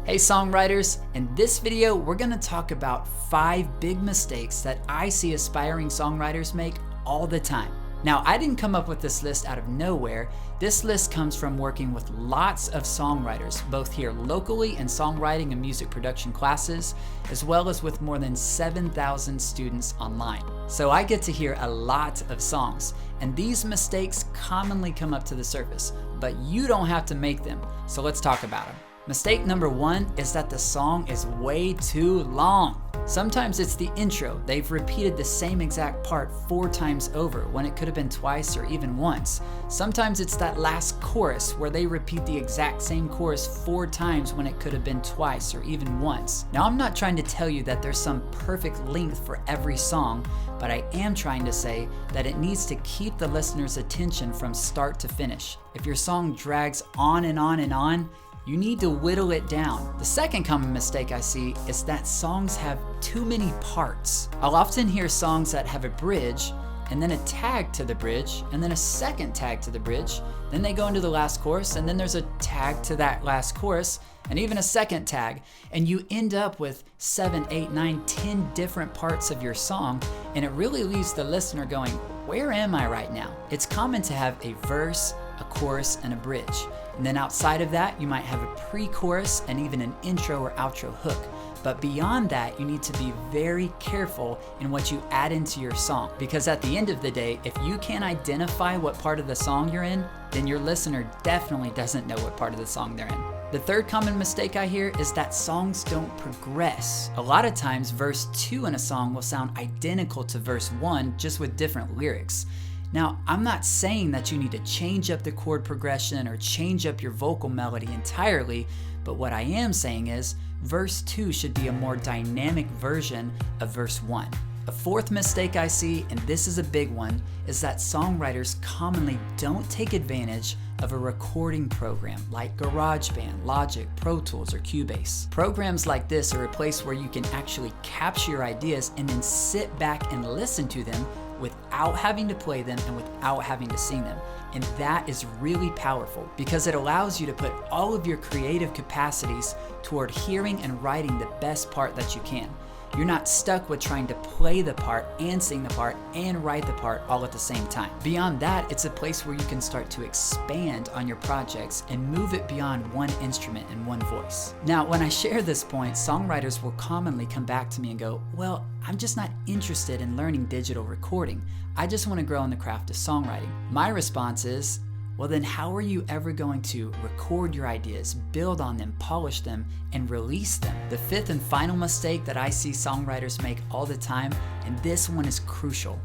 Hey songwriters, in this video we're going to talk about 5 big mistakes that I see aspiring songwriters make all the time. Now, I didn't come up with this list out of nowhere. This list comes from working with lots of songwriters, both here locally in songwriting and music production classes, as well as with more than 7,000 students online. So I get to hear a lot of songs, and these mistakes commonly come up to the surface, but you don't have to make them. So let's talk about them. Mistake number 1 is that the song is way too long. Sometimes it's the intro. They've repeated the same exact part 4 times over when it could have been twice or even once. Sometimes it's that last chorus where they repeat the exact same chorus 4 times when it could have been twice or even once. Now, I'm not trying to tell you that there's some perfect length for every song, but I am trying to say that it needs to keep the listener's attention from start to finish. If your song drags on and on and on, you need to whittle it down. The second common mistake I see is that songs have too many parts. I'll often hear songs that have a bridge, and then a tag to the bridge, and then a second tag to the bridge. Then they go into the last chorus, and then there's a tag to that last chorus, and even a second tag. And you end up with 7, 8, 9, 10 different parts of your song, and it really leaves the listener going, where am I right now? It's common to have a verse, a chorus, and a bridge. And then outside of that, you might have a pre-chorus and even an intro or outro hook. But beyond that, you need to be very careful in what you add into your song. Because at the end of the day, if you can't identify what part of the song you're in, then your listener definitely doesn't know what part of the song they're in. The third common mistake I hear is that songs don't progress. A lot of times, verse 2 in a song will sound identical to verse 1, just with different lyrics. Now, I'm not saying that you need to change up the chord progression or change up your vocal melody entirely, but what I am saying is verse 2 should be a more dynamic version of verse 1. A fourth mistake I see, and this is a big one, is that songwriters commonly don't take advantage of a recording program like GarageBand, Logic, Pro Tools, or Cubase. Programs like this are a place where you can actually capture your ideas and then sit back and listen to them without having to play them and without having to sing them. And that is really powerful because it allows you to put all of your creative capacities toward hearing and writing the best part that you can. You're not stuck with trying to play the part and sing the part and write the part all at the same time. Beyond that, it's a place where you can start to expand on your projects and move it beyond one instrument and one voice. Now, when I share this point, songwriters will commonly come back to me and go, well, I'm just not interested in learning digital recording. I just want to grow in the craft of songwriting. My response is, well then how are you ever going to record your ideas, build on them, polish them, and release them? The fifth and final mistake that I see songwriters make all the time, and this one is crucial,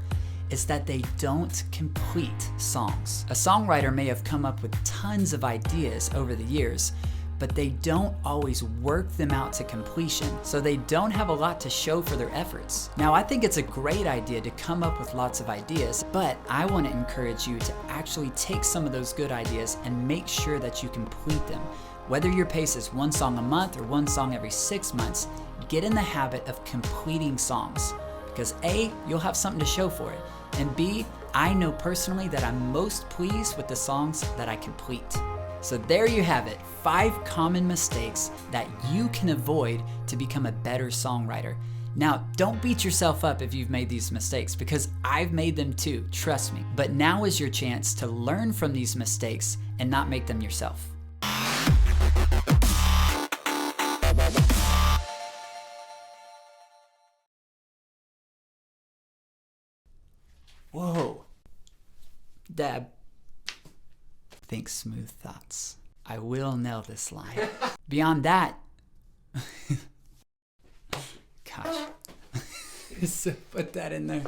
is that they don't complete songs. A songwriter may have come up with tons of ideas over the years, but they don't always work them out to completion, so they don't have a lot to show for their efforts. Now, I think it's a great idea to come up with lots of ideas, but I want to encourage you to actually take some of those good ideas and make sure that you complete them. Whether your pace is 1 song a month or 1 song every 6 months, get in the habit of completing songs. Because A, you'll have something to show for it, and B, I know personally that I'm most pleased with the songs that I complete. So there you have it, 5 common mistakes that you can avoid to become a better songwriter. Now, don't beat yourself up if you've made these mistakes, because I've made them too, trust me. But now is your chance to learn from these mistakes and not make them yourself. Whoa. Dab. Think smooth thoughts. I will nail this line. Beyond that, gosh, so put that in there.